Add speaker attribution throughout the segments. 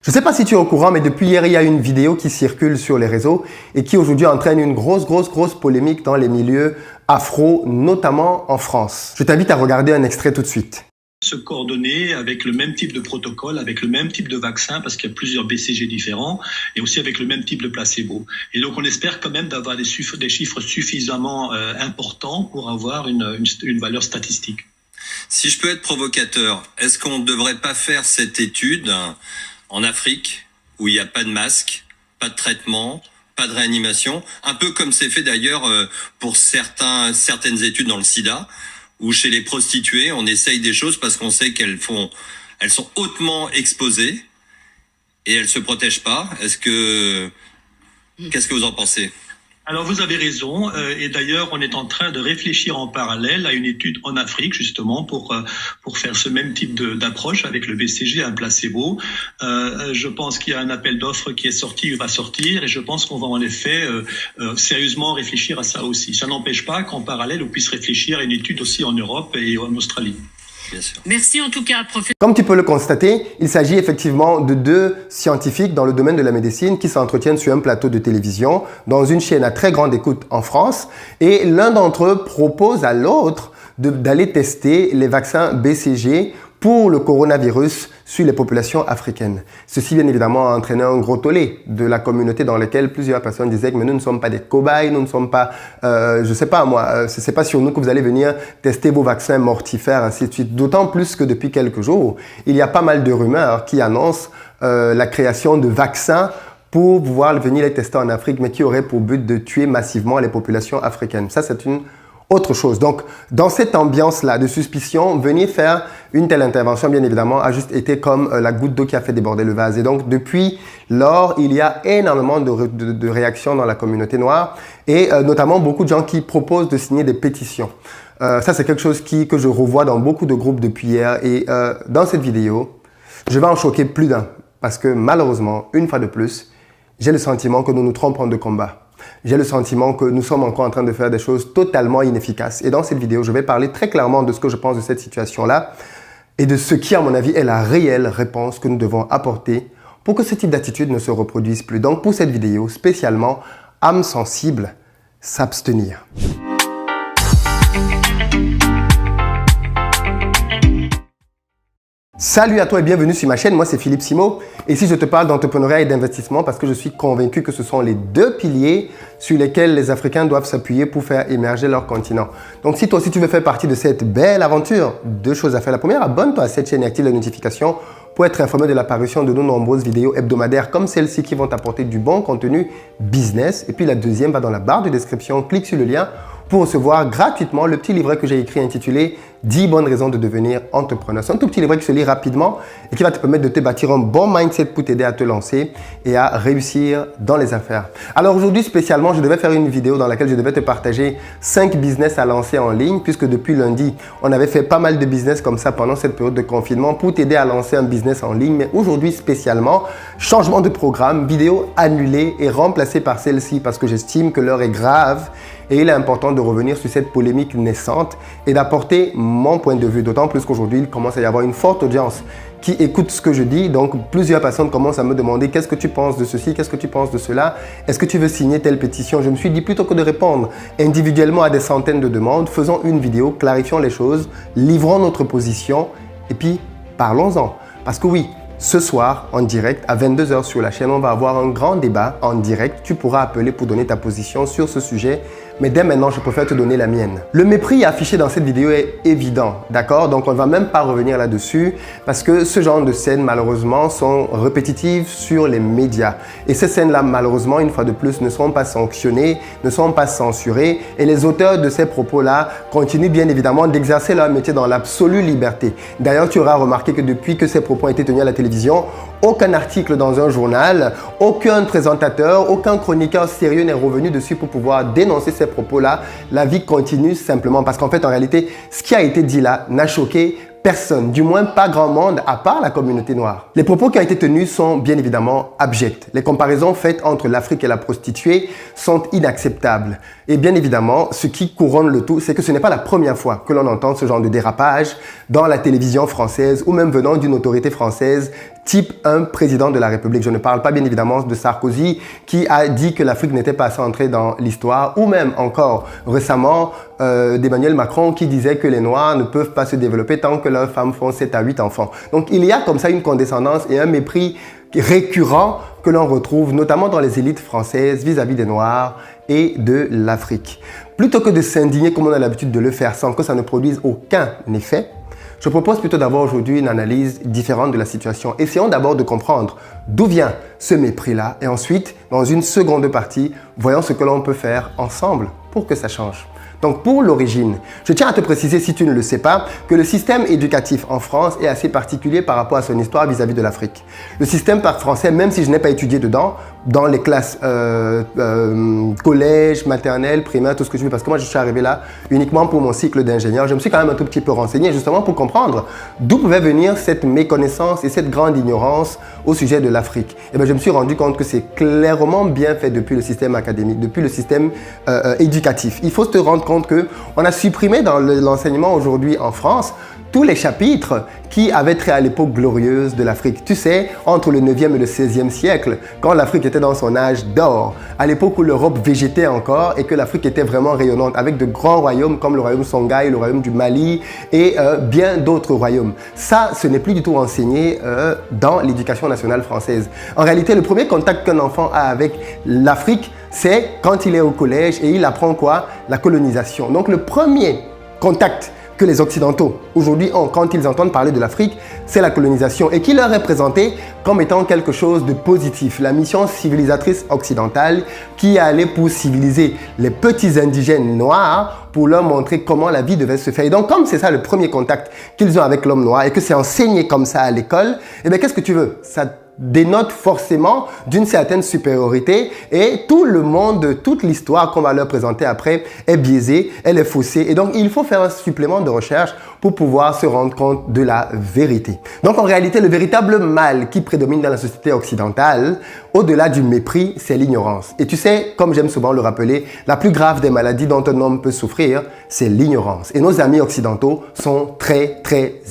Speaker 1: Je ne sais pas si tu es au courant, mais depuis hier, il y a une vidéo qui circule sur les réseaux et qui aujourd'hui entraîne une grosse polémique dans les milieux afro, notamment en France. Je t'invite à regarder un extrait tout de suite.
Speaker 2: Se coordonner avec le même type de protocole, avec le même type de vaccin, parce qu'il y a plusieurs BCG différents, et aussi avec le même type de placebo. Et donc on espère quand même d'avoir des chiffres suffisamment importants pour avoir une valeur statistique.
Speaker 3: Si je peux être provocateur, est-ce qu'on ne devrait pas faire cette étude en Afrique, où il n'y a pas de masque, pas de traitement, pas de réanimation, un peu comme c'est fait d'ailleurs pour certaines études dans le sida, où chez les prostituées, on essaye des choses parce qu'on sait qu'elles sont hautement exposées et elles se protègent pas. Qu'est-ce que vous en pensez ?
Speaker 2: Alors vous avez raison, et d'ailleurs on est en train de réfléchir en parallèle à une étude en Afrique justement pour faire ce même type d'approche avec le BCG, un placebo. Je pense qu'il y a un appel d'offres qui est sorti, va sortir, et je pense qu'on va en effet sérieusement réfléchir à ça aussi. Ça n'empêche pas qu'en parallèle on puisse réfléchir à une étude aussi en Europe et en Australie.
Speaker 3: Bien sûr.
Speaker 4: Merci en tout cas, professeur.
Speaker 1: Comme tu peux le constater, il s'agit effectivement de deux scientifiques dans le domaine de la médecine qui s'entretiennent sur un plateau de télévision dans une chaîne à très grande écoute en France, et l'un d'entre eux propose à l'autre d'aller tester les vaccins BCG pour le coronavirus sur les populations africaines. Ceci, bien évidemment, a entraîné un gros tollé de la communauté dans laquelle plusieurs personnes disaient que mais nous ne sommes pas des cobayes, nous ne sommes pas, je sais pas moi, c'est pas sur nous que vous allez venir tester vos vaccins mortifères, ainsi de suite. D'autant plus que depuis quelques jours, il y a pas mal de rumeurs qui annoncent la création de vaccins pour pouvoir venir les tester en Afrique, mais qui auraient pour but de tuer massivement les populations africaines. Ça, c'est une autre chose. Donc, dans cette ambiance-là de suspicion, venir faire une telle intervention, bien évidemment, a juste été comme la goutte d'eau qui a fait déborder le vase. Et donc, depuis lors, il y a énormément de réactions dans la communauté noire et notamment beaucoup de gens qui proposent de signer des pétitions. Ça, c'est quelque chose que je revois dans beaucoup de groupes depuis hier. Et dans cette vidéo, je vais en choquer plus d'un parce que malheureusement, une fois de plus, j'ai le sentiment que nous nous trompons de combat. J'ai le sentiment que nous sommes encore en train de faire des choses totalement inefficaces. Et dans cette vidéo, je vais parler très clairement de ce que je pense de cette situation-là et de ce qui, à mon avis, est la réelle réponse que nous devons apporter pour que ce type d'attitude ne se reproduise plus. Donc, pour cette vidéo, spécialement, âme sensible, s'abstenir. Salut à toi et bienvenue sur ma chaîne, moi c'est Philippe Simo. Et ici je te parle d'entrepreneuriat et d'investissement parce que je suis convaincu que ce sont les deux piliers sur lesquels les Africains doivent s'appuyer pour faire émerger leur continent. Donc si toi aussi tu veux faire partie de cette belle aventure, deux choses à faire. La première, abonne-toi à cette chaîne et active les notifications pour être informé de l'apparition de nos nombreuses vidéos hebdomadaires comme celle-ci qui vont t'apporter du bon contenu business. Et puis la deuxième, va dans la barre de description, clique sur le lien pour recevoir gratuitement le petit livret que j'ai écrit intitulé 10 bonnes raisons de devenir entrepreneur. C'est un tout petit livret qui se lit rapidement et qui va te permettre de te bâtir un bon mindset pour t'aider à te lancer et à réussir dans les affaires. Alors aujourd'hui spécialement, je devais faire une vidéo dans laquelle je devais te partager 5 business à lancer en ligne puisque depuis lundi, on avait fait pas mal de business comme ça pendant cette période de confinement pour t'aider à lancer un business en ligne. Mais aujourd'hui spécialement, changement de programme, vidéo annulée et remplacée par celle-ci parce que j'estime que l'heure est grave et il est important de revenir sur cette polémique naissante et d'apporter mon point de vue. D'autant plus qu'aujourd'hui, il commence à y avoir une forte audience qui écoute ce que je dis. Donc, plusieurs personnes commencent à me demander qu'est-ce que tu penses de ceci, qu'est-ce que tu penses de cela, est-ce que tu veux signer telle pétition? Je me suis dit plutôt que de répondre individuellement à des centaines de demandes, faisons une vidéo, clarifions les choses, livrons notre position et puis parlons-en. Parce que oui, ce soir, en direct, à 22 h sur la chaîne, on va avoir un grand débat en direct. Tu pourras appeler pour donner ta position sur ce sujet. Mais dès maintenant, je préfère te donner la mienne. Le mépris affiché dans cette vidéo est évident, d'accord? Donc, on ne va même pas revenir là-dessus parce que ce genre de scènes, malheureusement, sont répétitives sur les médias. Et ces scènes-là, malheureusement, une fois de plus, ne seront pas sanctionnées, ne seront pas censurées. Et les auteurs de ces propos-là continuent bien évidemment d'exercer leur métier dans l'absolue liberté. D'ailleurs, tu auras remarqué que depuis que ces propos ont été tenus à la télévision, aucun article dans un journal, aucun présentateur, aucun chroniqueur sérieux n'est revenu dessus pour pouvoir dénoncer ces propos-là. La vie continue simplement parce qu'en fait, en réalité, ce qui a été dit là n'a choqué personne, du moins pas grand monde à part la communauté noire. Les propos qui ont été tenus sont bien évidemment abjects. Les comparaisons faites entre l'Afrique et la prostituée sont inacceptables. Et bien évidemment, ce qui couronne le tout, c'est que ce n'est pas la première fois que l'on entend ce genre de dérapage dans la télévision française ou même venant d'une autorité française type un président de la République. Je ne parle pas bien évidemment de Sarkozy qui a dit que l'Afrique n'était pas assez entrée dans l'histoire, ou même encore récemment d'Emmanuel Macron qui disait que les Noirs ne peuvent pas se développer tant que leurs femmes font 7 à 8 enfants. Donc il y a comme ça une condescendance et un mépris récurrent que l'on retrouve notamment dans les élites françaises vis-à-vis des Noirs et de l'Afrique. Plutôt que de s'indigner comme on a l'habitude de le faire sans que ça ne produise aucun effet, je propose plutôt d'avoir aujourd'hui une analyse différente de la situation. Essayons d'abord de comprendre d'où vient ce mépris-là et ensuite, dans une seconde partie, voyons ce que l'on peut faire ensemble pour que ça change. Donc pour l'origine, je tiens à te préciser, si tu ne le sais pas, que le système éducatif en France est assez particulier par rapport à son histoire vis-à-vis de l'Afrique. Le système français, même si je n'ai pas étudié dedans, dans les classes collège, maternelle, primaire, tout ce que je veux, parce que moi je suis arrivé là uniquement pour mon cycle d'ingénieur, je me suis quand même un tout petit peu renseigné justement pour comprendre d'où pouvait venir cette méconnaissance et cette grande ignorance au sujet de l'Afrique. Et bien je me suis rendu compte que c'est clairement bien fait depuis le système académique, depuis le système éducatif. Il faut se rendre compte qu'on a supprimé dans l'enseignement aujourd'hui en France tous les chapitres qui avaient trait à l'époque glorieuse de l'Afrique. Tu sais, entre le 9e et le 16e siècle, quand l'Afrique était dans son âge d'or, à l'époque où l'Europe végétait encore et que l'Afrique était vraiment rayonnante, avec de grands royaumes comme le royaume Songhai, le royaume du Mali et bien d'autres royaumes. Ça, ce n'est plus du tout enseigné dans l'éducation nationale française. En réalité, le premier contact qu'un enfant a avec l'Afrique, c'est quand il est au collège et il apprend quoi? La colonisation. Donc le premier contact que les Occidentaux aujourd'hui ont quand ils entendent parler de l'Afrique, c'est la colonisation et qui leur est présentée comme étant quelque chose de positif. La mission civilisatrice occidentale qui allait pour civiliser les petits indigènes noirs pour leur montrer comment la vie devait se faire. Et donc comme c'est ça le premier contact qu'ils ont avec l'homme noir et que c'est enseigné comme ça à l'école, eh bien qu'est-ce que tu veux? Ça dénote forcément d'une certaine supériorité et tout le monde, toute l'histoire qu'on va leur présenter après est biaisée, elle est faussée et donc il faut faire un supplément de recherche pour pouvoir se rendre compte de la vérité. Donc en réalité, le véritable mal qui prédomine dans la société occidentale, au-delà du mépris, c'est l'ignorance. Et tu sais, comme j'aime souvent le rappeler, la plus grave des maladies dont un homme peut souffrir, c'est l'ignorance. Et nos amis occidentaux sont très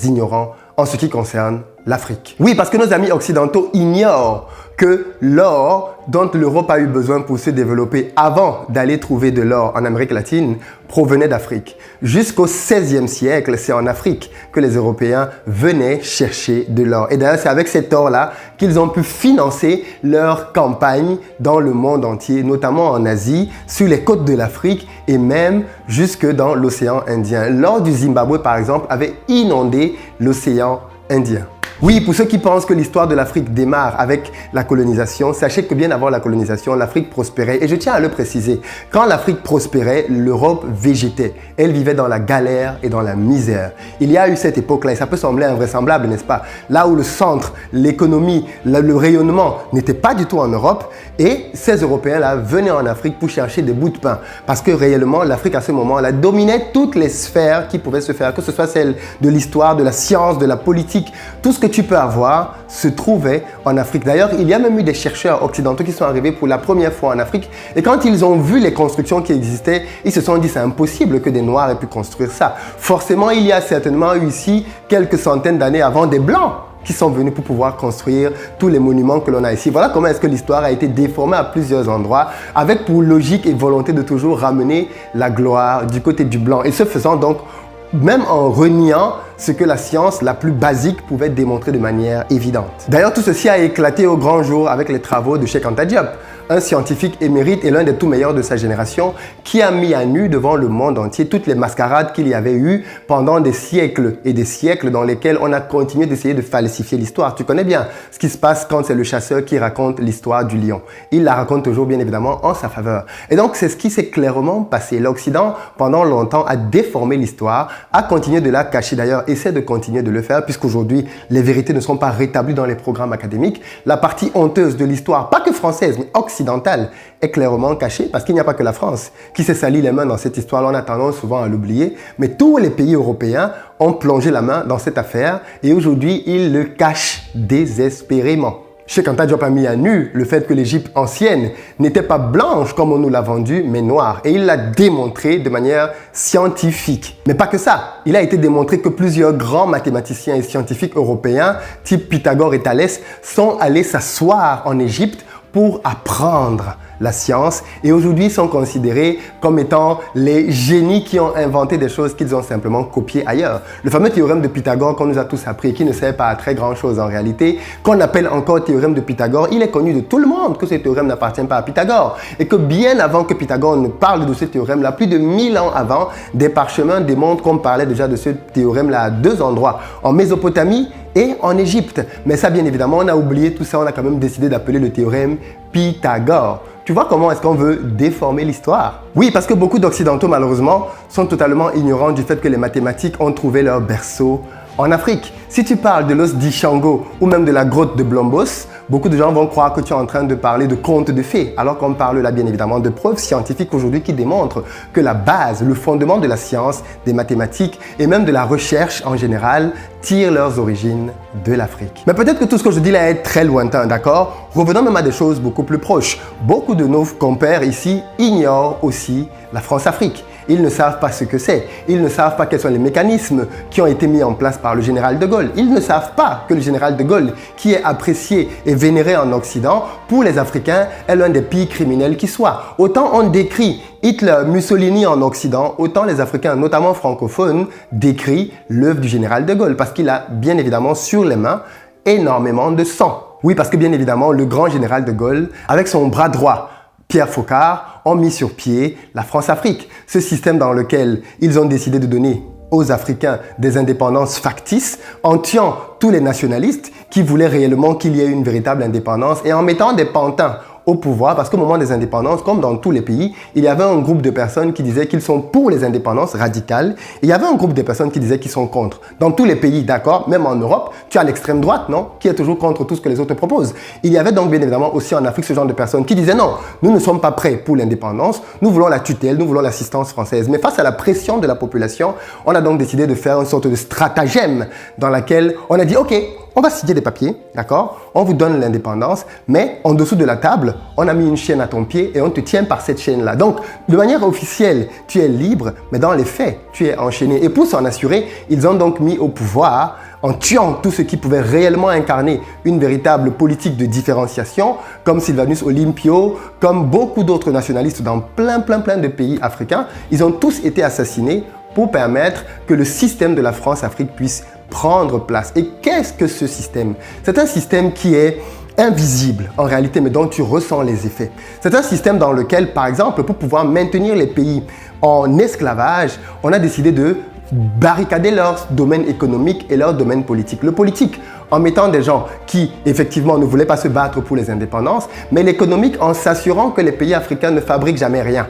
Speaker 1: ignorants en ce qui concerne l'Afrique. Oui, parce que nos amis occidentaux ignorent que l'or dont l'Europe a eu besoin pour se développer avant d'aller trouver de l'or en Amérique latine provenait d'Afrique. Jusqu'au XVIe siècle, c'est en Afrique que les Européens venaient chercher de l'or. Et d'ailleurs, c'est avec cet or-là qu'ils ont pu financer leur campagne dans le monde entier, notamment en Asie, sur les côtes de l'Afrique et même jusque dans l'océan Indien. L'or du Zimbabwe, par exemple, avait inondé l'océan Indien. Oui, pour ceux qui pensent que l'histoire de l'Afrique démarre avec la colonisation, sachez que bien avant la colonisation, l'Afrique prospérait. Et je tiens à le préciser, quand l'Afrique prospérait, l'Europe végétait. Elle vivait dans la galère et dans la misère. Il y a eu cette époque-là, et ça peut sembler invraisemblable, n'est-ce pas? Là où le centre, l'économie, le rayonnement n'était pas du tout en Europe, et ces Européens-là venaient en Afrique pour chercher des bouts de pain. Parce que réellement, l'Afrique à ce moment-là dominait toutes les sphères qui pouvaient se faire, que ce soit celle de l'histoire, de la science, de la politique, tout ce que tu peux avoir se trouvait en Afrique. D'ailleurs, il y a même eu des chercheurs occidentaux qui sont arrivés pour la première fois en Afrique et quand ils ont vu les constructions qui existaient, ils se sont dit c'est impossible que des Noirs aient pu construire ça. Forcément, il y a certainement eu ici quelques centaines d'années avant des Blancs qui sont venus pour pouvoir construire tous les monuments que l'on a ici. Voilà comment est-ce que l'histoire a été déformée à plusieurs endroits avec pour logique et volonté de toujours ramener la gloire du côté du blanc. Et ce faisant donc, même en reniant ce que la science la plus basique pouvait démontrer de manière évidente. D'ailleurs, tout ceci a éclaté au grand jour avec les travaux de Cheikh Anta Diop, un scientifique émérite et l'un des tout meilleurs de sa génération qui a mis à nu devant le monde entier toutes les mascarades qu'il y avait eu pendant des siècles et des siècles dans lesquels on a continué d'essayer de falsifier l'histoire. Tu connais bien ce qui se passe quand c'est le chasseur qui raconte l'histoire du lion. Il la raconte toujours bien évidemment en sa faveur. Et donc c'est ce qui s'est clairement passé. L'Occident pendant longtemps a déformé l'histoire, a continué de la cacher d'ailleurs, essaie de continuer de le faire puisqu'aujourd'hui les vérités ne sont pas rétablies dans les programmes académiques. La partie honteuse de l'histoire, pas que française mais occidentale, est clairement cachée parce qu'il n'y a pas que la France qui s'est sali les mains dans cette histoire-là. On a tendance souvent à l'oublier, mais tous les pays européens ont plongé la main dans cette affaire et aujourd'hui ils le cachent désespérément. Cheikh Anta Diop a mis à nu le fait que l'Égypte ancienne n'était pas blanche comme on nous l'a vendu, mais noire. Et il l'a démontré de manière scientifique. Mais pas que ça. Il a été démontré que plusieurs grands mathématiciens et scientifiques européens, type Pythagore et Thalès, sont allés s'asseoir en Égypte pour apprendre la science et aujourd'hui sont considérés comme étant les génies qui ont inventé des choses qu'ils ont simplement copiées ailleurs. Le fameux théorème de Pythagore qu'on nous a tous appris et qui ne sert pas à très grand chose en réalité, qu'on appelle encore théorème de Pythagore, il est connu de tout le monde que ce théorème n'appartient pas à Pythagore et que bien avant que Pythagore ne parle de ce théorème-là, plus de 1000 ans avant, des parchemins démontrent qu'on parlait déjà de ce théorème-là à deux endroits, en Mésopotamie et en Égypte. Mais ça, bien évidemment, on a oublié tout ça, on a quand même décidé d'appeler le théorème Pythagore. Tu vois comment est-ce qu'on veut déformer l'histoire? Oui, parce que beaucoup d'Occidentaux, malheureusement, sont totalement ignorants du fait que les mathématiques ont trouvé leur berceau en Afrique. Si tu parles de l'os d'Ishango ou même de la grotte de Blombos, beaucoup de gens vont croire que tu es en train de parler de contes de fées, alors qu'on parle là bien évidemment de preuves scientifiques aujourd'hui qui démontrent que la base, le fondement de la science, des mathématiques et même de la recherche en général tirent leurs origines de l'Afrique. Mais peut-être que tout ce que je dis là est très lointain, d'accord? Revenons même à des choses beaucoup plus proches. Beaucoup de nos compères ici ignorent aussi la France-Afrique. Ils ne savent pas ce que c'est. Ils ne savent pas quels sont les mécanismes qui ont été mis en place par le général de Gaulle. Ils ne savent pas que le général de Gaulle, qui est apprécié et vénéré en Occident, pour les Africains, est l'un des pires criminels qui soit. Autant on décrit Hitler, Mussolini en Occident, autant les Africains, notamment francophones, décrient l'œuvre du général de Gaulle parce qu'il a bien évidemment sur les mains énormément de sang. Oui, parce que bien évidemment, le grand général de Gaulle, avec son bras droit, Pierre Faucard, ont mis sur pied la France-Afrique, ce système dans lequel ils ont décidé de donner aux Africains des indépendances factices en tuant tous les nationalistes qui voulaient réellement qu'il y ait une véritable indépendance et en mettant des pantins au pouvoir parce qu'au moment des indépendances, comme dans tous les pays, il y avait un groupe de personnes qui disaient qu'ils sont pour les indépendances radicales et il y avait un groupe de personnes qui disaient qu'ils sont contre. Dans tous les pays, d'accord, même en Europe, tu as l'extrême droite, non, qui est toujours contre tout ce que les autres proposent. Il y avait donc bien évidemment aussi en Afrique ce genre de personnes qui disaient non, nous ne sommes pas prêts pour l'indépendance, nous voulons la tutelle, nous voulons l'assistance française. Mais face à la pression de la population, on a donc décidé de faire une sorte de stratagème dans laquelle on a dit ok, on va signer des papiers, d'accord? On vous donne l'indépendance, mais en dessous de la table, on a mis une chaîne à ton pied et on te tient par cette chaîne-là. Donc, de manière officielle, tu es libre, mais dans les faits, tu es enchaîné. Et pour s'en assurer, ils ont donc mis au pouvoir, en tuant tout ce qui pouvait réellement incarner une véritable politique de différenciation, comme Sylvanus Olympio, comme beaucoup d'autres nationalistes dans plein de pays africains, ils ont tous été assassinés pour permettre que le système de la France-Afrique puisse prendre place. Et qu'est-ce que ce système? C'est un système qui est invisible en réalité, mais dont tu ressens les effets. C'est un système dans lequel, par exemple, pour pouvoir maintenir les pays en esclavage, on a décidé de barricader leur domaine économique et leur domaine politique. Le politique, en mettant des gens qui, effectivement, ne voulaient pas se battre pour les indépendances, mais l'économique en s'assurant que les pays africains ne fabriquent jamais rien.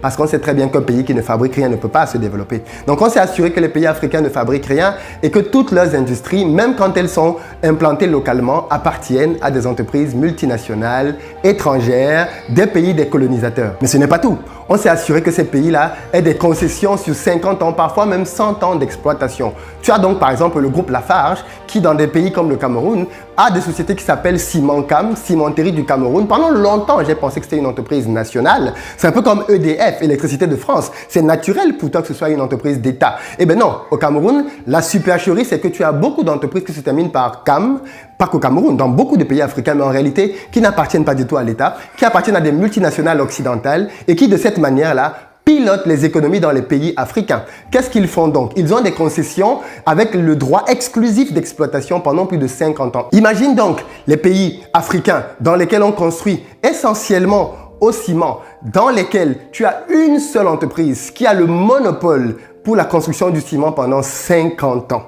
Speaker 1: Parce qu'on sait très bien qu'un pays qui ne fabrique rien ne peut pas se développer. Donc on s'est assuré que les pays africains ne fabriquent rien et que toutes leurs industries, même quand elles sont implantées localement, appartiennent à des entreprises multinationales, étrangères, des pays des colonisateurs. Mais ce n'est pas tout. On s'est assuré que ces pays-là aient des concessions sur 50 ans, parfois même 100 ans d'exploitation. Tu as donc par exemple le groupe Lafarge qui dans des pays comme le Cameroun a des sociétés qui s'appellent Cimencam, Cimenterie du Cameroun. Pendant longtemps, j'ai pensé que c'était une entreprise nationale. C'est un peu comme EDF, Électricité de France. C'est naturel pour toi que ce soit une entreprise d'État. Eh bien non, au Cameroun, la supercherie, c'est que tu as beaucoup d'entreprises qui se terminent par CAM, pas qu'au Cameroun, dans beaucoup de pays africains, mais en réalité, qui n'appartiennent pas du tout à l'État, qui appartiennent à des multinationales occidentales et qui, de cette manière-là, pilotent les économies dans les pays africains. Qu'est-ce qu'ils font donc? Ils ont des concessions avec le droit exclusif d'exploitation pendant plus de 50 ans. Imagine donc les pays africains dans lesquels on construit essentiellement au ciment, dans lesquels tu as une seule entreprise qui a le monopole pour la construction du ciment pendant 50 ans.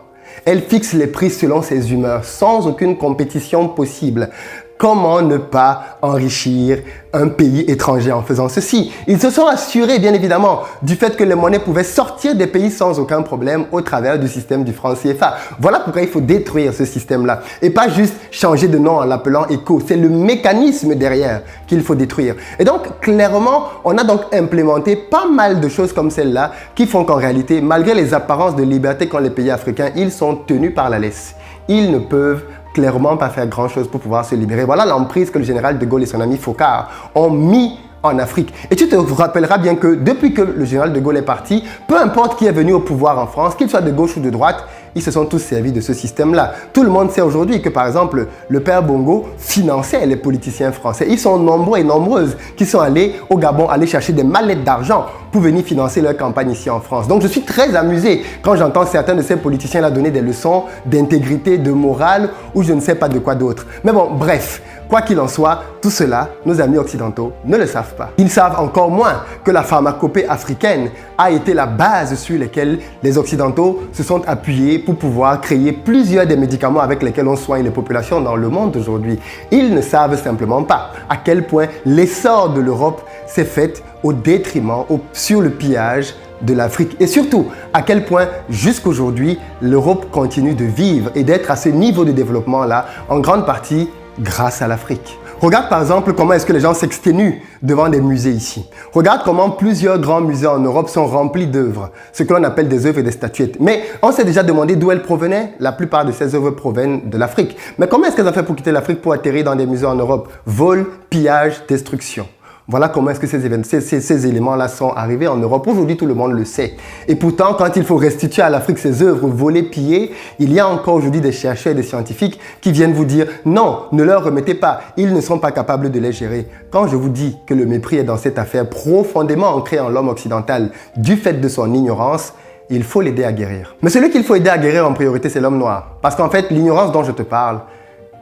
Speaker 1: Elle fixe les prix selon ses humeurs, sans aucune compétition possible. Comment ne pas enrichir un pays étranger en faisant ceci? Ils se sont assurés, bien évidemment, du fait que les monnaies pouvaient sortir des pays sans aucun problème au travers du système du franc CFA. Voilà pourquoi il faut détruire ce système-là et pas juste changer de nom en l'appelant ECO. C'est le mécanisme derrière qu'il faut détruire. Et donc, clairement, on a donc implémenté pas mal de choses comme celle-là qui font qu'en réalité, malgré les apparences de liberté qu'ont les pays africains, ils sont tenus par la laisse. Ils ne peuvent clairement pas faire grand-chose pour pouvoir se libérer. Voilà l'emprise que le général de Gaulle et son ami Foccart ont mis en Afrique. Et tu te rappelleras bien que depuis que le général de Gaulle est parti, peu importe qui est venu au pouvoir en France, qu'il soit de gauche ou de droite, ils se sont tous servis de ce système-là. Tout le monde sait aujourd'hui que, par exemple, le père Bongo finançait les politiciens français. Ils sont nombreux et nombreuses qui sont allés au Gabon aller chercher des mallettes d'argent pour venir financer leur campagne ici en France. Donc, je suis très amusé quand j'entends certains de ces politiciens-là donner des leçons d'intégrité, de morale ou je ne sais pas de quoi d'autre. Mais bon, bref. Quoi qu'il en soit, tout cela, nos amis occidentaux ne le savent pas. Ils savent encore moins que la pharmacopée africaine a été la base sur laquelle les occidentaux se sont appuyés pour pouvoir créer plusieurs des médicaments avec lesquels on soigne les populations dans le monde aujourd'hui. Ils ne savent simplement pas à quel point l'essor de l'Europe s'est fait au détriment, sur le pillage de l'Afrique. Et surtout, à quel point jusqu'aujourd'hui, l'Europe continue de vivre et d'être à ce niveau de développement-là, en grande partie grâce à l'Afrique. Regarde par exemple comment est-ce que les gens s'exténuent devant des musées ici. Regarde comment plusieurs grands musées en Europe sont remplis d'œuvres, ce que l'on appelle des œuvres et des statuettes. Mais on s'est déjà demandé d'où elles provenaient. La plupart de ces œuvres proviennent de l'Afrique. Mais comment est-ce qu'elles ont fait pour quitter l'Afrique pour atterrir dans des musées en Europe? Vol, pillage, destruction. Voilà comment est-ce que ces éléments-là sont arrivés en Europe. Aujourd'hui, tout le monde le sait. Et pourtant, quand il faut restituer à l'Afrique ces œuvres volées, pillées, il y a encore aujourd'hui des chercheurs et des scientifiques qui viennent vous dire « Non, ne leur remettez pas, ils ne sont pas capables de les gérer ». Quand je vous dis que le mépris est dans cette affaire profondément ancrée en l'homme occidental du fait de son ignorance, il faut l'aider à guérir. Mais celui qu'il faut aider à guérir en priorité, c'est l'homme noir. Parce qu'en fait, l'ignorance dont je te parle,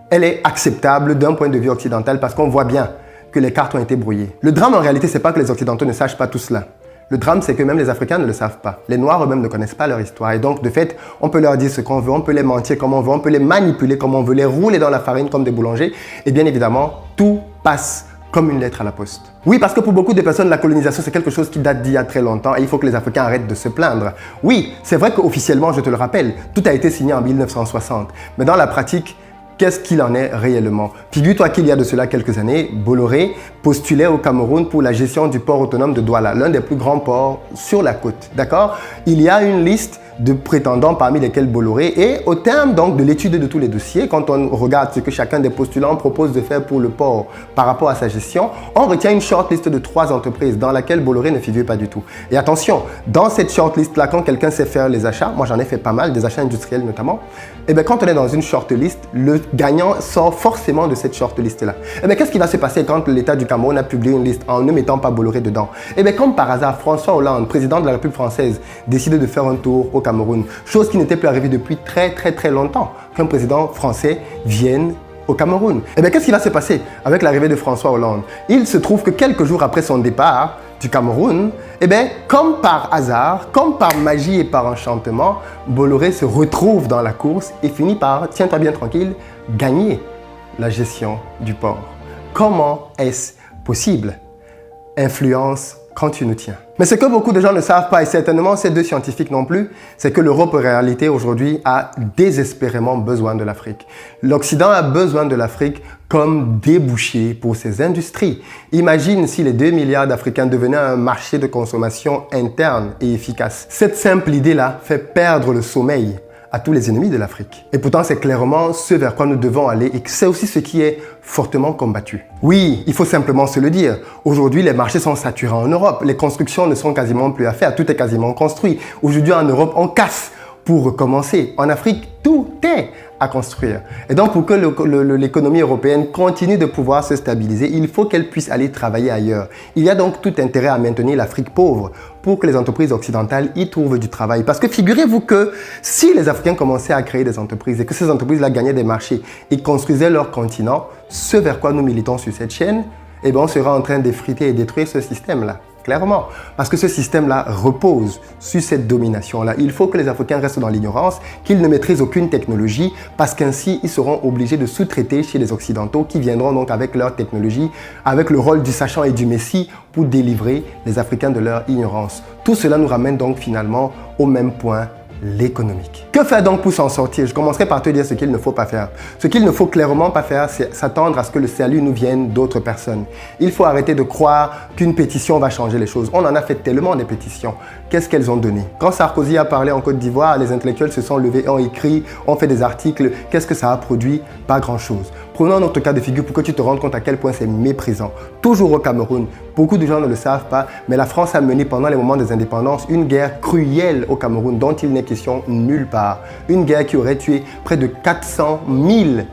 Speaker 1: elle est acceptable d'un point de vue occidental parce qu'on voit bien que les cartes ont été brouillées. Le drame en réalité, c'est pas que les Occidentaux ne sachent pas tout cela. Le drame, c'est que même les Africains ne le savent pas. Les Noirs eux-mêmes ne connaissent pas leur histoire. Et donc, de fait, on peut leur dire ce qu'on veut, on peut les mentir comme on veut, on peut les manipuler comme on veut, les rouler dans la farine comme des boulangers. Et bien évidemment, tout passe comme une lettre à la poste. Oui, parce que pour beaucoup de personnes, la colonisation, c'est quelque chose qui date d'il y a très longtemps et il faut que les Africains arrêtent de se plaindre. Oui, c'est vrai qu'officiellement, je te le rappelle, tout a été signé en 1960. Mais dans la pratique, qu'est-ce qu'il en est réellement? Figure-toi qu'il y a de cela quelques années, Bolloré postulait au Cameroun pour la gestion du port autonome de Douala, l'un des plus grands ports sur la côte. D'accord? Il y a une liste de prétendants parmi lesquels Bolloré et au terme donc de l'étude de tous les dossiers, quand on regarde ce que chacun des postulants propose de faire pour le port par rapport à sa gestion, on retient une shortlist de 3 entreprises dans laquelle Bolloré ne figure pas du tout. Et attention, dans cette shortlist-là, quand quelqu'un sait faire les achats, moi j'en ai fait pas mal, des achats industriels notamment, et bien quand on est dans une shortlist, le gagnant sort forcément de cette shortlist-là. Et bien qu'est-ce qui va se passer quand l'État du Cameroun a publié une liste en ne mettant pas Bolloré dedans? Et bien comme par hasard, François Hollande, président de la République française, décide de faire un tour au Cameroun, chose qui n'était plus arrivée depuis très longtemps, qu'un président français vienne au Cameroun. Et bien qu'est-ce qui va se passer avec l'arrivée de François Hollande? Il se trouve que quelques jours après son départ du Cameroun, et bien comme par hasard, comme par magie et par enchantement, Bolloré se retrouve dans la course et finit par, tiens-toi bien tranquille, gagner la gestion du port. Comment est-ce possible? Influence quand tu nous tiens. Mais ce que beaucoup de gens ne savent pas, et certainement ces deux scientifiques non plus, c'est que l'Europe en réalité aujourd'hui a désespérément besoin de l'Afrique. L'Occident a besoin de l'Afrique comme débouché pour ses industries. Imagine si les 2 milliards d'Africains devenaient un marché de consommation interne et efficace. Cette simple idée-là fait perdre le sommeil à tous les ennemis de l'Afrique. Et pourtant, c'est clairement ce vers quoi nous devons aller et c'est aussi ce qui est fortement combattu. Oui, il faut simplement se le dire. Aujourd'hui, les marchés sont saturés en Europe. Les constructions ne sont quasiment plus à faire. Tout est quasiment construit. Aujourd'hui, en Europe, on casse pour recommencer. En Afrique, tout est à construire. Et donc, pour que l'économie européenne continue de pouvoir se stabiliser, il faut qu'elle puisse aller travailler ailleurs. Il y a donc tout intérêt à maintenir l'Afrique pauvre pour que les entreprises occidentales y trouvent du travail. Parce que figurez-vous que si les Africains commençaient à créer des entreprises et que ces entreprises-là gagnaient des marchés et construisaient leur continent, ce vers quoi nous militons sur cette chaîne, eh bien, on sera en train d'effriter et détruire ce système-là. Clairement, parce que ce système-là repose sur cette domination-là. Il faut que les Africains restent dans l'ignorance, qu'ils ne maîtrisent aucune technologie, parce qu'ainsi, ils seront obligés de sous-traiter chez les Occidentaux qui viendront donc avec leur technologie, avec le rôle du sachant et du messie pour délivrer les Africains de leur ignorance. Tout cela nous ramène donc finalement au même point l'économique. Que faire donc pour s'en sortir? Je commencerai par te dire ce qu'il ne faut pas faire. Ce qu'il ne faut clairement pas faire, c'est s'attendre à ce que le salut nous vienne d'autres personnes. Il faut arrêter de croire qu'une pétition va changer les choses. On en a fait tellement des pétitions. Qu'est-ce qu'elles ont donné? Quand Sarkozy a parlé en Côte d'Ivoire, les intellectuels se sont levés, ont écrit, ont fait des articles. Qu'est-ce que ça a produit? Pas grand-chose. Prenons notre cas de figure pour que tu te rendes compte à quel point c'est méprisant. Toujours au Cameroun, beaucoup de gens ne le savent pas, mais la France a mené pendant les moments des indépendances une guerre cruelle au Cameroun dont il n'est question nulle part. Une guerre qui aurait tué près de 400 000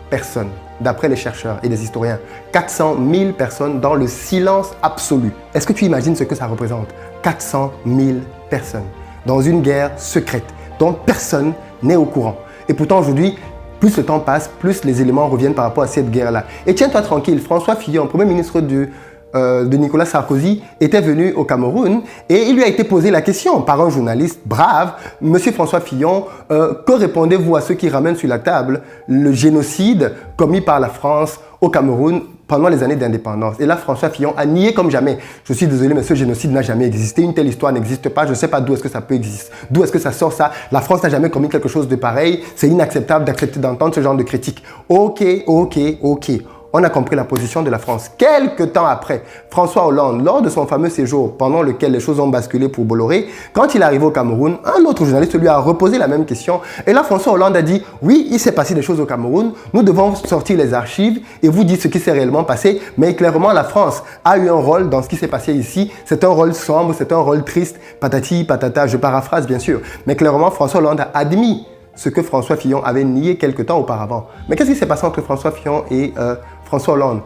Speaker 1: personnes, d'après les chercheurs et les historiens. 400 000 personnes dans le silence absolu. Est-ce que tu imagines ce que ça représente? 400 000 personnes dans une guerre secrète dont personne n'est au courant. Et pourtant aujourd'hui, plus le temps passe, plus les éléments reviennent par rapport à cette guerre-là. Et tiens-toi tranquille, François Fillon, Premier ministre de Nicolas Sarkozy, était venu au Cameroun et il lui a été posé la question par un journaliste brave. Monsieur François Fillon, que répondez-vous à ceux qui ramènent sur la table le génocide commis par la France au Cameroun pendant les années d'indépendance? Et là, François Fillon a nié comme jamais. Je suis désolé, mais ce génocide n'a jamais existé. Une telle histoire n'existe pas. Je ne sais pas d'où est-ce que ça peut exister. D'où est-ce que ça sort ça? La France n'a jamais commis quelque chose de pareil. C'est inacceptable d'accepter d'entendre ce genre de critique. Ok. On a compris la position de la France. Quelques temps après, François Hollande, lors de son fameux séjour pendant lequel les choses ont basculé pour Bolloré, quand il est arrivé au Cameroun, un autre journaliste lui a reposé la même question. Et là, François Hollande a dit, oui, il s'est passé des choses au Cameroun, nous devons sortir les archives et vous dire ce qui s'est réellement passé. Mais clairement, la France a eu un rôle dans ce qui s'est passé ici. C'est un rôle sombre, c'est un rôle triste, patati, patata, je paraphrase bien sûr. Mais clairement, François Hollande a admis ce que François Fillon avait nié quelque temps auparavant. Mais qu'est-ce qui s'est passé entre François Fillon et François Hollande?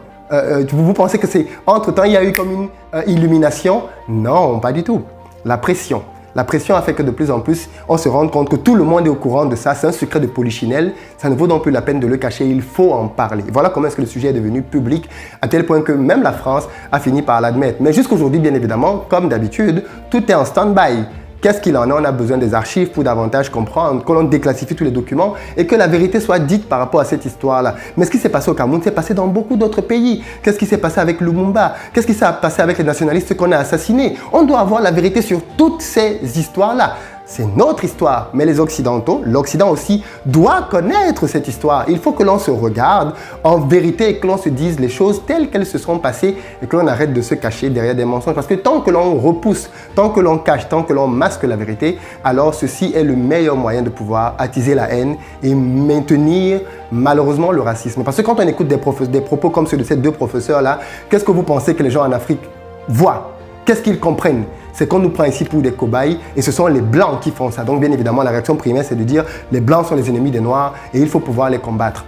Speaker 1: Vous pensez que c'est entre-temps, il y a eu comme une illumination? Non, pas du tout. La pression. La pression a fait que de plus en plus, on se rend compte que tout le monde est au courant de ça. C'est un secret de polichinelle. Ça ne vaut donc plus la peine de le cacher. Il faut en parler. Voilà comment est-ce que le sujet est devenu public, à tel point que même la France a fini par l'admettre. Mais jusqu'aujourd'hui, bien évidemment, comme d'habitude, tout est en stand-by. Qu'est-ce qu'il en est? On a besoin des archives pour davantage comprendre, que l'on déclassifie tous les documents et que la vérité soit dite par rapport à cette histoire-là. Mais ce qui s'est passé au Cameroun s'est passé dans beaucoup d'autres pays. Qu'est-ce qui s'est passé avec Lumumba? Qu'est-ce qui s'est passé avec les nationalistes qu'on a assassinés? On doit avoir la vérité sur toutes ces histoires-là. C'est notre histoire, mais les Occidentaux, l'Occident aussi, doit connaître cette histoire. Il faut que l'on se regarde en vérité et que l'on se dise les choses telles qu'elles se sont passées et que l'on arrête de se cacher derrière des mensonges. Parce que tant que l'on repousse, tant que l'on cache, tant que l'on masque la vérité, alors ceci est le meilleur moyen de pouvoir attiser la haine et maintenir malheureusement le racisme. Parce que quand on écoute des propos comme ceux de ces deux professeurs-là, qu'est-ce que vous pensez que les gens en Afrique voient? Qu'est-ce qu'ils comprennent? C'est qu'on nous prend ici pour des cobayes et ce sont les Blancs qui font ça. Donc bien évidemment, la réaction primaire, c'est de dire les Blancs sont les ennemis des Noirs et il faut pouvoir les combattre.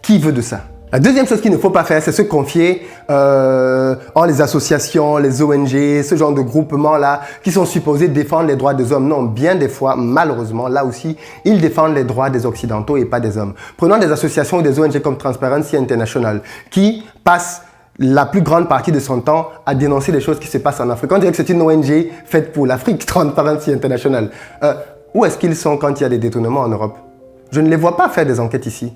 Speaker 1: Qui veut de ça? La deuxième chose qu'il ne faut pas faire, c'est se confier en les associations, les ONG, ce genre de groupements-là qui sont supposés défendre les droits des hommes. Non, bien des fois, malheureusement, là aussi, ils défendent les droits des Occidentaux et pas des hommes. Prenons des associations ou des ONG comme Transparency International qui passent la plus grande partie de son temps à dénoncer les choses qui se passent en Afrique. On dirait que c'est une ONG faite pour l'Afrique, Transparency International. Où est-ce qu'ils sont quand il y a des détournements en Europe? Je ne les vois pas faire des enquêtes ici.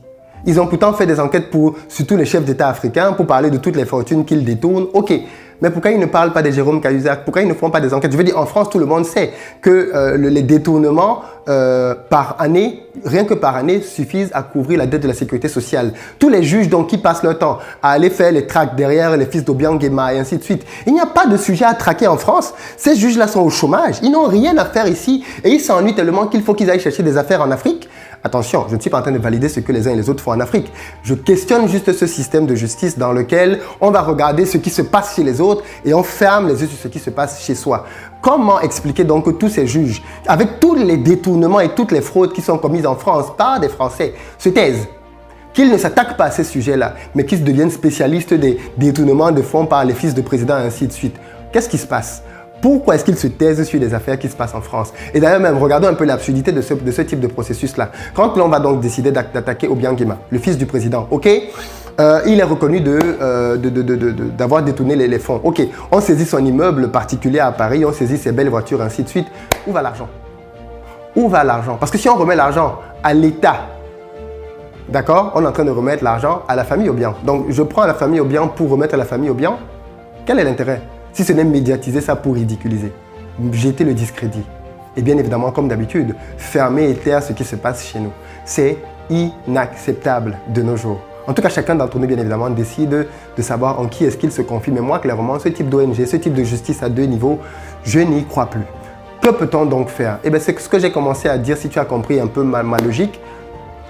Speaker 1: Ils ont pourtant fait des enquêtes pour surtout les chefs d'État africains pour parler de toutes les fortunes qu'ils détournent. Ok, mais pourquoi ils ne parlent pas de Jérôme Cahuzac? Pourquoi ils ne font pas des enquêtes? Je veux dire, en France, tout le monde sait que les détournements par année, rien que par année, suffisent à couvrir la dette de la sécurité sociale. Tous les juges donc qui passent leur temps à aller faire les tracts derrière les fils d'Obiang Guéma et ainsi de suite. Il n'y a pas de sujet à traquer en France. Ces juges-là sont au chômage. Ils n'ont rien à faire ici et ils s'ennuient tellement qu'il faut qu'ils aillent chercher des affaires en Afrique. Attention, je ne suis pas en train de valider ce que les uns et les autres font en Afrique. Je questionne juste ce système de justice dans lequel on va regarder ce qui se passe chez les autres et on ferme les yeux sur ce qui se passe chez soi. Comment expliquer donc que tous ces juges, avec tous les détournements et toutes les fraudes qui sont commises en France par des Français, se taisent, qu'ils ne s'attaquent pas à ces sujets-là, mais qu'ils deviennent spécialistes des détournements de fonds par les fils de présidents et ainsi de suite? Qu'est-ce qui se passe? Pourquoi est-ce qu'ils se taisent sur les affaires qui se passent en France? Et d'ailleurs même, regardons un peu l'absurdité de ce type de processus-là. Quand l'on va donc décider d'attaquer Obiang Guéma, le fils du président, ok, il est reconnu d'avoir détourné les fonds. Ok, on saisit son immeuble particulier à Paris, on saisit ses belles voitures, ainsi de suite. Où va l'argent? Où va l'argent? Parce que si on remet l'argent à l'État, d'accord, on est en train de remettre l'argent à la famille Obiang. Donc je prends la famille Obiang pour remettre à la famille Obiang. Quel est l'intérêt? Si ce n'est médiatiser ça pour ridiculiser, jeter le discrédit. et bien évidemment, comme d'habitude, fermer et taire ce qui se passe chez nous. C'est inacceptable de nos jours. En tout cas, chacun d'entre nous, bien évidemment, décide de savoir en qui est-ce qu'il se confie. Mais moi, clairement, ce type d'ONG, ce type de justice à 2 niveaux, je n'y crois plus. Que peut-on donc faire? Eh bien, c'est ce que j'ai commencé à dire, si tu as compris un peu ma logique,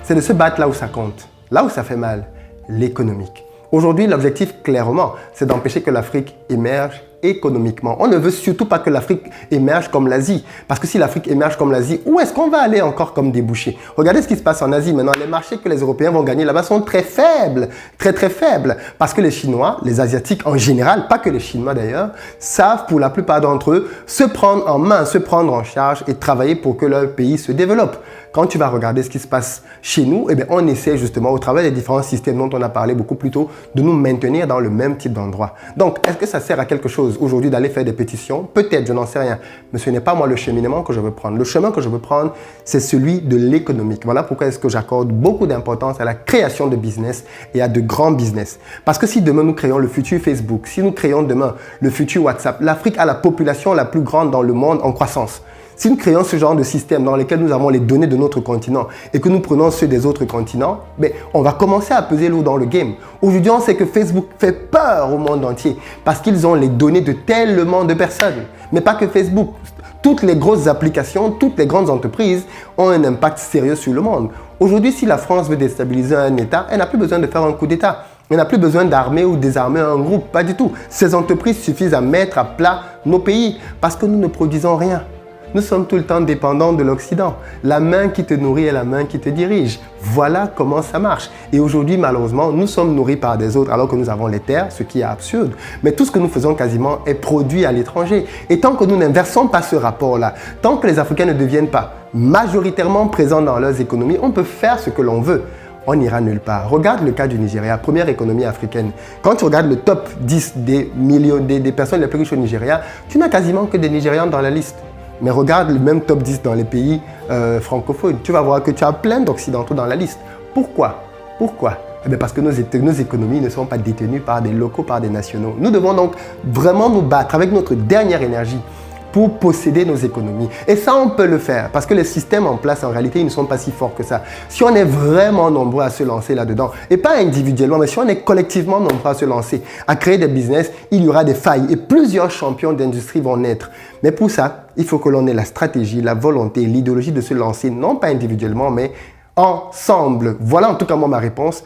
Speaker 1: c'est de se battre là où ça compte, là où ça fait mal, l'économique. Aujourd'hui, l'objectif, clairement, c'est d'empêcher que l'Afrique émerge économiquement. On ne veut surtout pas que l'Afrique émerge comme l'Asie. Parce que si l'Afrique émerge comme l'Asie, où est-ce qu'on va aller encore comme débouché? Regardez ce qui se passe en Asie maintenant. Les marchés que les Européens vont gagner là-bas sont très faibles. Très, très faibles. Parce que les Chinois, les Asiatiques en général, pas que les Chinois d'ailleurs, savent pour la plupart d'entre eux se prendre en main, se prendre en charge et travailler pour que leur pays se développe. Quand tu vas regarder ce qui se passe chez nous, eh bien, on essaie justement, au travers des différents systèmes dont on a parlé beaucoup plus tôt, de nous maintenir dans le même type d'endroit. Donc, est-ce que ça sert à quelque chose aujourd'hui d'aller faire des pétitions? Peut-être, je n'en sais rien. Mais ce n'est pas moi le cheminement que je veux prendre. Le chemin que je veux prendre, c'est celui de l'économique. Voilà pourquoi est-ce que j'accorde beaucoup d'importance à la création de business et à de grands business. Parce que si demain nous créons le futur Facebook, si nous créons demain le futur WhatsApp, l'Afrique a la population la plus grande dans le monde en croissance. Si nous créons ce genre de système dans lequel nous avons les données de notre continent et que nous prenons ceux des autres continents, ben, on va commencer à peser lourd dans le game. Aujourd'hui, on sait que Facebook fait peur au monde entier parce qu'ils ont les données de tellement de personnes. Mais pas que Facebook. Toutes les grosses applications, toutes les grandes entreprises ont un impact sérieux sur le monde. Aujourd'hui, si la France veut déstabiliser un État, elle n'a plus besoin de faire un coup d'État. Elle n'a plus besoin d'armer ou désarmer un groupe, pas du tout. Ces entreprises suffisent à mettre à plat nos pays parce que nous ne produisons rien. Nous sommes tout le temps dépendants de l'Occident. La main qui te nourrit est la main qui te dirige. Voilà comment ça marche. Et aujourd'hui, malheureusement, nous sommes nourris par des autres alors que nous avons les terres, ce qui est absurde. Mais tout ce que nous faisons quasiment est produit à l'étranger. Et tant que nous n'inversons pas ce rapport-là, tant que les Africains ne deviennent pas majoritairement présents dans leurs économies, on peut faire ce que l'on veut. On n'ira nulle part. Regarde le cas du Nigeria, première économie africaine. Quand tu regardes le top 10 des personnes les plus riches au Nigeria, tu n'as quasiment que des Nigérians dans la liste. Mais regarde le même top 10 dans les pays francophones. Tu vas voir que tu as plein d'Occidentaux dans la liste. Pourquoi? Pourquoi? Eh bien parce que nos économies ne sont pas détenues par des locaux, par des nationaux. Nous devons donc vraiment nous battre avec notre dernière énergie pour posséder nos économies. Et ça, on peut le faire parce que les systèmes en place, en réalité, ils ne sont pas si forts que ça. Si on est vraiment nombreux à se lancer là-dedans, et pas individuellement, mais si on est collectivement nombreux à se lancer, à créer des business, il y aura des failles et plusieurs champions d'industrie vont naître. Mais pour ça, il faut que l'on ait la stratégie, la volonté, l'idéologie de se lancer, non pas individuellement, mais ensemble. Voilà en tout cas moi ma réponse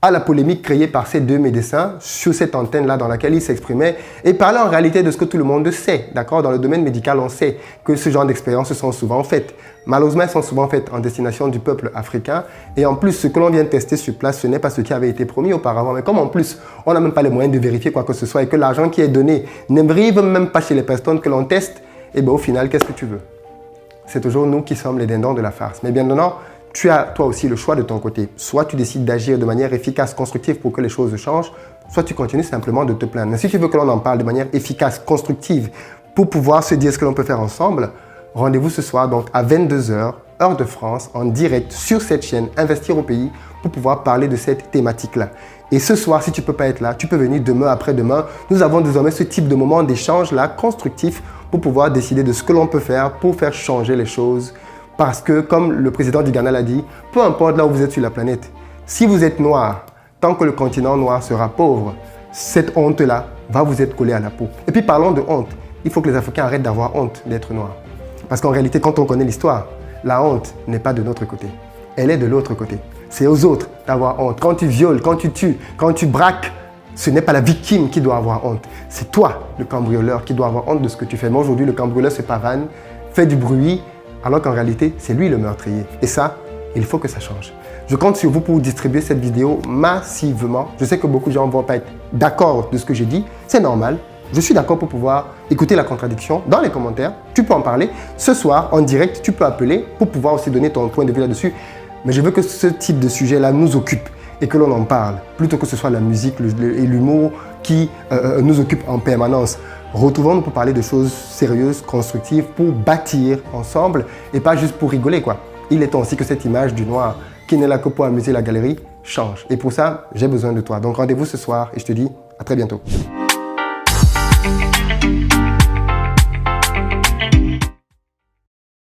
Speaker 1: à la polémique créée par ces deux médecins sur cette antenne-là dans laquelle ils s'exprimaient et parlaient en réalité de ce que tout le monde sait. D'accord? Dans le domaine médical, on sait que ce genre d'expériences sont souvent faites. Malheureusement, elles sont souvent faites en destination du peuple africain. Et en plus, ce que l'on vient de tester sur place, ce n'est pas ce qui avait été promis auparavant. Mais comme en plus, on n'a même pas les moyens de vérifier quoi que ce soit et que l'argent qui est donné n'arrive même pas chez les personnes que l'on teste, et bien au final, qu'est-ce que tu veux? C'est toujours nous qui sommes les dindons de la farce. Mais bien maintenant, tu as toi aussi le choix de ton côté. Soit tu décides d'agir de manière efficace, constructive pour que les choses changent, soit tu continues simplement de te plaindre. Mais si tu veux que l'on en parle de manière efficace, constructive, pour pouvoir se dire ce que l'on peut faire ensemble, rendez-vous ce soir donc à 22 h, heure de France, en direct sur cette chaîne Investir au pays pour pouvoir parler de cette thématique-là. Et ce soir, si tu ne peux pas être là, tu peux venir demain, après-demain. Nous avons désormais ce type de moment d'échange-là, constructif, pour pouvoir décider de ce que l'on peut faire pour faire changer les choses. Parce que, comme le président du Ghana l'a dit, peu importe là où vous êtes sur la planète, si vous êtes noir, tant que le continent noir sera pauvre, cette honte-là va vous être collée à la peau. Et puis parlons de honte, il faut que les Africains arrêtent d'avoir honte d'être noirs. Parce qu'en réalité, quand on connaît l'histoire, la honte n'est pas de notre côté, elle est de l'autre côté. C'est aux autres d'avoir honte. Quand tu violes, quand tu tues, quand tu braques, ce n'est pas la victime qui doit avoir honte. C'est toi, le cambrioleur, qui doit avoir honte de ce que tu fais. Mais aujourd'hui, le cambrioleur se pavane, fait du bruit, alors qu'en réalité, c'est lui le meurtrier. Et ça, il faut que ça change. Je compte sur vous pour distribuer cette vidéo massivement. Je sais que beaucoup de gens ne vont pas être d'accord de ce que j'ai dit. C'est normal. Je suis d'accord pour pouvoir écouter la contradiction dans les commentaires. Tu peux en parler. Ce soir, en direct, tu peux appeler pour pouvoir aussi donner ton point de vue là-dessus. Mais je veux que ce type de sujet-là nous occupe et que l'on en parle, plutôt que ce soit la musique et l'humour qui nous occupent en permanence. Retrouvons-nous pour parler de choses sérieuses, constructives, pour bâtir ensemble et pas juste pour rigoler, quoi. Il est temps aussi que cette image du noir qui n'est là que pour amuser la galerie change. Et pour ça, j'ai besoin de toi. Donc rendez-vous ce soir et je te dis à très bientôt.